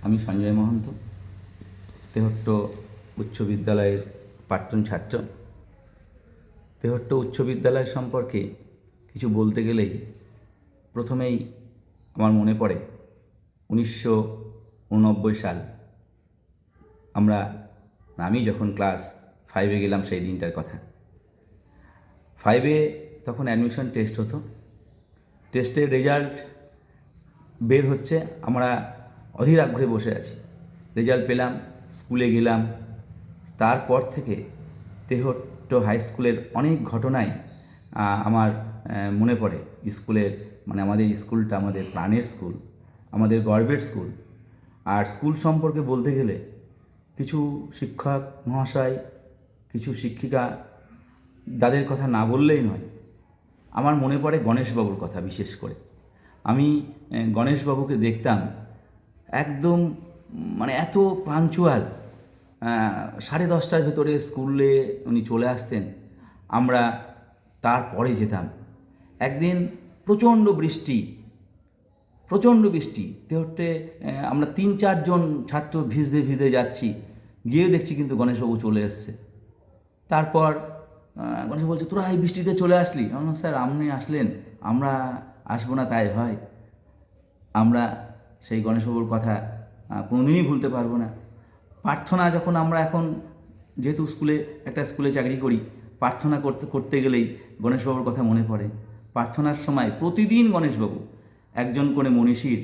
আমি সঞ্জয় মহন্ত, তেহট্ট উচ্চ বিদ্যালয়ের প্রাক্তন ছাত্র। তেহট্ট উচ্চ বিদ্যালয় সম্পর্কে কিছু বলতে গেলেই প্রথমেই আমার মনে পড়ে 1989 সাল। আমি যখন ক্লাস 5-এ গেলাম সেই দিনটার কথা। 5-এ তখন অ্যাডমিশন টেস্ট হতো। টেস্টের রেজাল্ট বের হচ্ছে, আমরা অধীর আগ্রহে বসে আছি। রেজাল্ট পেলাম, স্কুলে গেলাম। তারপর থেকে তেহট্ট হাই স্কুলের অনেক ঘটনাই আমার মনে পড়ে। স্কুলের আমাদের স্কুলটা আমাদের প্রাণের স্কুল, আমাদের গর্বের স্কুল। আর স্কুল সম্পর্কে বলতে গেলে কিছু শিক্ষক মহাশয়, কিছু শিক্ষিকা, যাদের কথা না বললেই নয়। আমার মনে পড়ে গণেশবাবুর কথা বিশেষ করে। আমি গণেশবাবুকে দেখতাম একদম এত পাঞ্চুয়াল। 10:30টার ভেতরে স্কুলে উনি চলে আসতেন, আমরা তারপরে যেতাম। একদিন প্রচণ্ড বৃষ্টি তেহট্টে, আমরা 3-4 জন ছাত্র ভিজে যাচ্ছি, গিয়ে দেখছি কিন্তু গণেশবাবু চলে এসছে। তারপর গণেশ বলছে, তোরা এই বৃষ্টিতে চলে আসলি? আমরা, স্যার আপনি আসলেন, আমরা আসবো না তাই হয়? আমরা সেই গণেশবাবুর কথা কোনোদিনই ভুলতে পারবো না। প্রার্থনা যখন আমরা এখন যেহেতু একটা স্কুলে চাকরি করি, প্রার্থনা করতে গেলেই গণেশবাবুর কথা মনে পড়ে। প্রার্থনার সময় প্রতিদিন গণেশবাবু একজন করে মনীষীর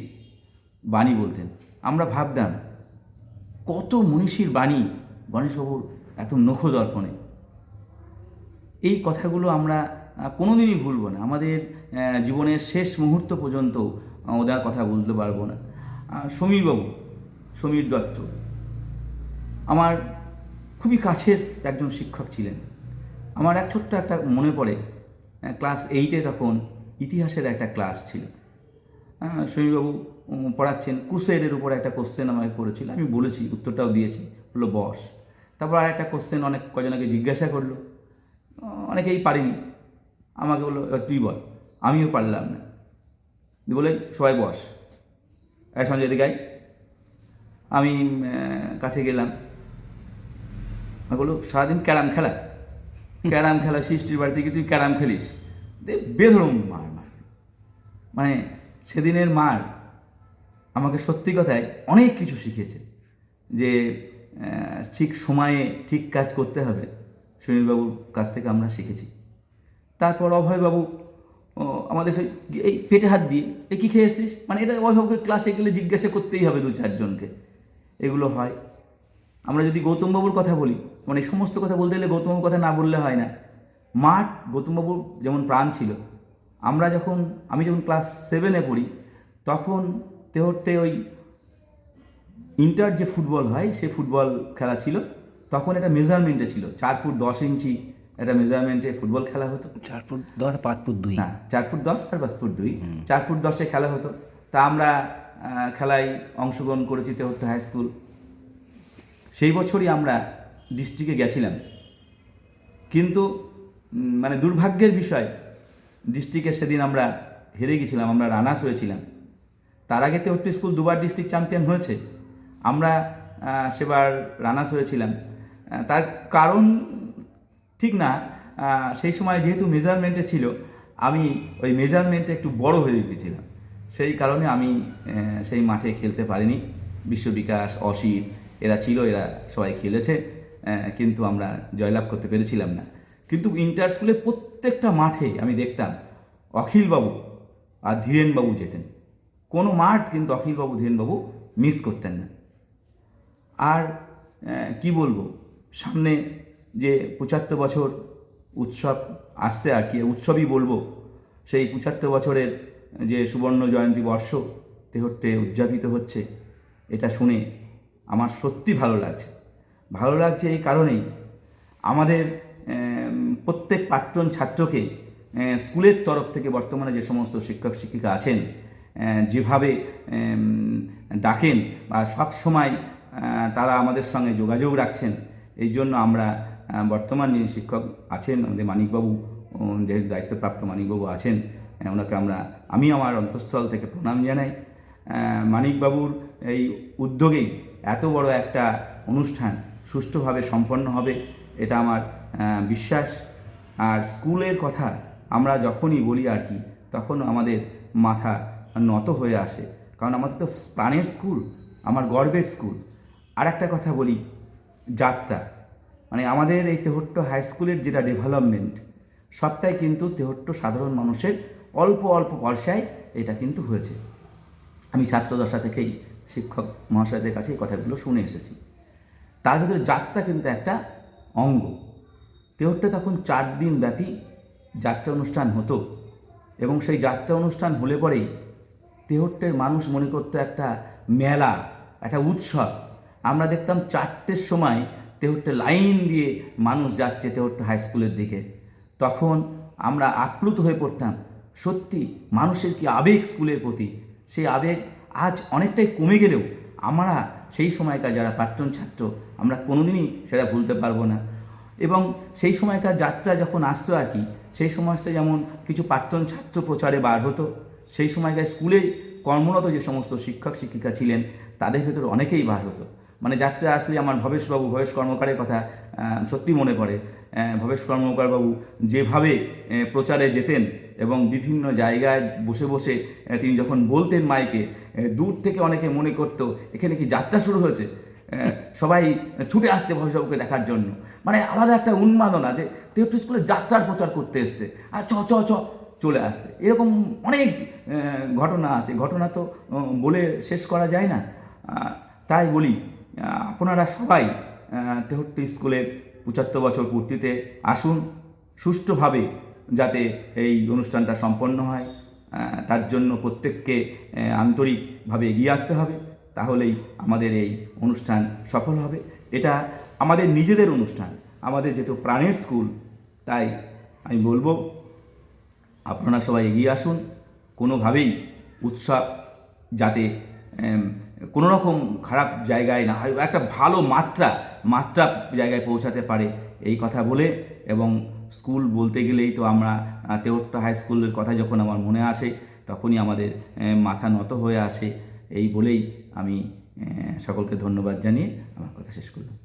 বাণী বলতেন। আমরা ভাবতাম কত মনীষীর বাণী গণেশবাবুর এত নখদর্পণে। এই কথাগুলো আমরা কোনোদিনই ভুলব না। আমাদের জীবনের শেষ মুহূর্ত পর্যন্ত ওদের কথা বলতে পারবো না। সমীর দত্ত আমার খুবই কাছের একজন শিক্ষক ছিলেন। আমার ছোট্ট একটা মনে পড়ে, ক্লাস 8-এ তখন ইতিহাসের একটা ক্লাস ছিল। সমীরবাবু পড়াচ্ছেন, ক্রুসেডের উপর একটা কোশ্চেন আমাকে করেছিল। আমি বলেছি, উত্তরটাও দিয়েছি, বললো বস। তারপর আর একটা কোশ্চেন কজনকে জিজ্ঞাসা করলো, অনেকেই পারিনি। আমাকে বললো তুই বল। আমিও পারলাম না, বলে সবাই বস। সঞ্জয় দিকে আমি কাছে গেলাম। আমি বললো সারাদিন ক্যারাম খেলা সৃষ্টির বাড়িতে কি তুই ক্যারাম খেলিস? বেধরম মার। সেদিনের মার আমাকে সত্যি কথায় অনেক কিছু শিখেছে, যে ঠিক সময়ে ঠিক কাজ করতে হবে। সুনীলবাবুর কাছ থেকে আমরা শিখেছি। তারপর অভয়বাবু আমাদের এই পেটে হাত দিয়ে কী খেয়ে এসেছিস, এটা অভয়বাবুকে ক্লাসে গেলে জিজ্ঞাসা করতেই হবে 2-4 জনকে। এগুলো হয়। আমরা যদি গৌতমবাবুর কথা বলি, এই সমস্ত কথা বলতে গেলে গৌতমবাবুর কথা না বললে হয় না। মাঠ গৌতমবাবুর যেমন প্রাণ ছিল। আমি যখন ক্লাস 7-এ পড়ি, তখন তেহট্টে ওই ইন্টার যে ফুটবল হয়, সে ফুটবল খেলা ছিল। তখন এটা মেজারমেন্টে ছিল, 4 ফুট 10 ইঞ্চি একটা মেজারমেন্টে ফুটবল খেলা হতো। 4 ফুট 10, 5 ফুট 2, না 4 ফুট 10 আর 5 ফুট 2, 4 ফুট 10-এ খেলা হতো। তা আমরা খেলায় অংশগ্রহণ করেছি তেহট্ট হাই স্কুল। সেই বছরই আমরা ডিস্ট্রিক্টে গেছিলাম, কিন্তু দুর্ভাগ্যের বিষয়, ডিস্ট্রিক্টে সেদিন আমরা হেরে গেছিলাম, আমরা রানার্স হয়েছিলাম। তার আগে তেহট্ট স্কুল 2বার ডিস্ট্রিক্ট চ্যাম্পিয়ন হয়েছে, আমরা সেবার রানার্স হয়েছিলাম। তার কারণ ঠিক না, সেই সময় যেহেতু মেজারমেন্টে ছিল, আমি ওই মেজারমেন্টে একটু বড় হয়ে গেছিলাম। সেই কারণে আমি সেই মাঠে খেলতে পারিনি। বিশ্ববিকাশ, অসিত এরা ছিল, এরা সবাই খেলেছে, কিন্তু আমরা জয়লাভ করতে পেরেছিলাম না। কিন্তু ইন্টার স্কুলে প্রত্যেকটা মাঠে আমি দেখতাম অখিলবাবু আর ধীরেনবাবু যেতেন। কোনো মাঠ কিন্তু অখিলবাবু, ধীরেনবাবু মিস করতেন না। আর কি বলবো, সামনে যে 75 বছর উৎসব আসছে, আর কি উৎসবই বলবো, সেই 75 বছরের যে সুবর্ণ জয়ন্তী বর্ষ তেহট্টে উদযাপিত হচ্ছে, এটা শুনে আমার সত্যি ভালো লাগছে। এই কারণেই আমাদের প্রত্যেক প্রাক্তন ছাত্রকে স্কুলের তরফ থেকে বর্তমানে যে সমস্ত শিক্ষক শিক্ষিকা আছেন, যেভাবে ডাকেন বা সব সময় তারা আমাদের সঙ্গে যোগাযোগ রাখছেন, এই জন্য আমরা বর্তমান যিনি শিক্ষক আছেন আমাদের মানিকবাবু, যে দায়িত্বপ্রাপ্ত মানিকবাবু আছেন, ওনাকে আমি আমার অন্তঃস্থল থেকে প্রণাম জানাই। মানিকবাবুর এই উদ্যোগেই এত বড় একটা অনুষ্ঠান সুষ্ঠুভাবে সম্পন্ন হবে, এটা আমার বিশ্বাস। আর স্কুলের কথা আমরা যখনই বলি আর কি, তখন আমাদের মাথা নত হয়ে আসে, কারণ আমাদের তো প্রাণের স্কুল, আমার গর্বের স্কুল। আর একটা কথা বলি, যাত্রা, মানে আমাদের এই তেহট্ট হাই স্কুলের যেটা ডেভেলপমেন্ট, সবটাই কিন্তু তেহট্ট সাধারণ মানুষের অল্প অল্প পয়সায় এটা কিন্তু হয়েছে। আমি ছাত্রদশা থেকেই শিক্ষক মহাশয়দের কাছে এই কথাগুলো শুনে এসেছি। তার ভিতরে যাত্রা কিন্তু একটা অঙ্গ। তেহট্টে তখন 4 দিন ব্যাপী যাত্রা অনুষ্ঠান হতো, এবং সেই যাত্রা অনুষ্ঠান হলে পরেই তেহট্টের মানুষ মনে করতো একটা মেলা, একটা উৎসব। আমরা দেখতাম 4টের সময় তেহট্টে লাইন দিয়ে মানুষ যাচ্ছে তেহট্ট হাই স্কুলের দিকে। তখন আমরা আপ্লুত হয়ে পড়তাম, সত্যি মানুষের কি আবেগ স্কুলের প্রতি। সেই আবেগ আজ অনেকটাই কমে গেলেও আমরা সেই সময়কার যারা প্রাক্তন ছাত্র, আমরা কোনোদিনই সেটা ভুলতে পারবো না। এবং সেই সময়কার যাত্রা যখন আসতো আর কি, সেই সময়টা যেমন কিছু প্রাক্তন ছাত্র প্রচারে বার হতো, সেই সময়কার স্কুলে কর্মরত যে সমস্ত শিক্ষক শিক্ষিকা ছিলেন তাদের ভেতর অনেকেই বার হতো। মানে যাত্রা আসলে আমার ভবেশ কর্মকারের কথা সত্যি মনে পড়ে। ভবেশ কর্মকারবাবু যেভাবে প্রচারে যেতেন এবং বিভিন্ন জায়গায় বসে বসে তিনি যখন বলতেন মাইকে, দূর থেকে অনেকে মনে করতো এখানে কি যাত্রা শুরু হয়েছে, সবাই ছুটে আসতে ভবেশবাবুকে দেখার জন্য। মানে আলাদা একটা উন্মাদনা যে তেহট্ট স্কুলে যাত্রার প্রচার করতে এসছে, আর চ চ চ চলে আসছে। এরকম অনেক ঘটনা আছে, ঘটনা তো বলে শেষ করা যায় না। তাই বলি, আপনারা সবাই তেহট্ট স্কুলের 75 বছর পূর্তিতে আসুন, সুষ্ঠুভাবে যাতে এই অনুষ্ঠানটা সম্পন্ন হয়, তার জন্য প্রত্যেককে আন্তরিকভাবে এগিয়ে আসতে হবে, তাহলেই আমাদের এই অনুষ্ঠান সফল হবে। এটা আমাদের নিজেদের অনুষ্ঠান, আমাদের যেহেতু প্রাণের স্কুল, তাই আমি বলবো আপনারা সবাই এগিয়ে আসুন। কোনোভাবেই উৎসব যাতে কোনো রকম খারাপ জায়গায় না হয়, একটা ভালো মাত্রা জায়গায় পৌঁছাতে পারে, এই কথা বলে। এবং স্কুল বলতে গেলেই তো আমরা তেহট্ট হাই স্কুলের কথা যখন আমার মনে আসে তখনই আমাদের মাথা নত হয়ে আসে। এই বলেই আমি সকলকে ধন্যবাদ জানিয়ে আমার কথা শেষ করলাম।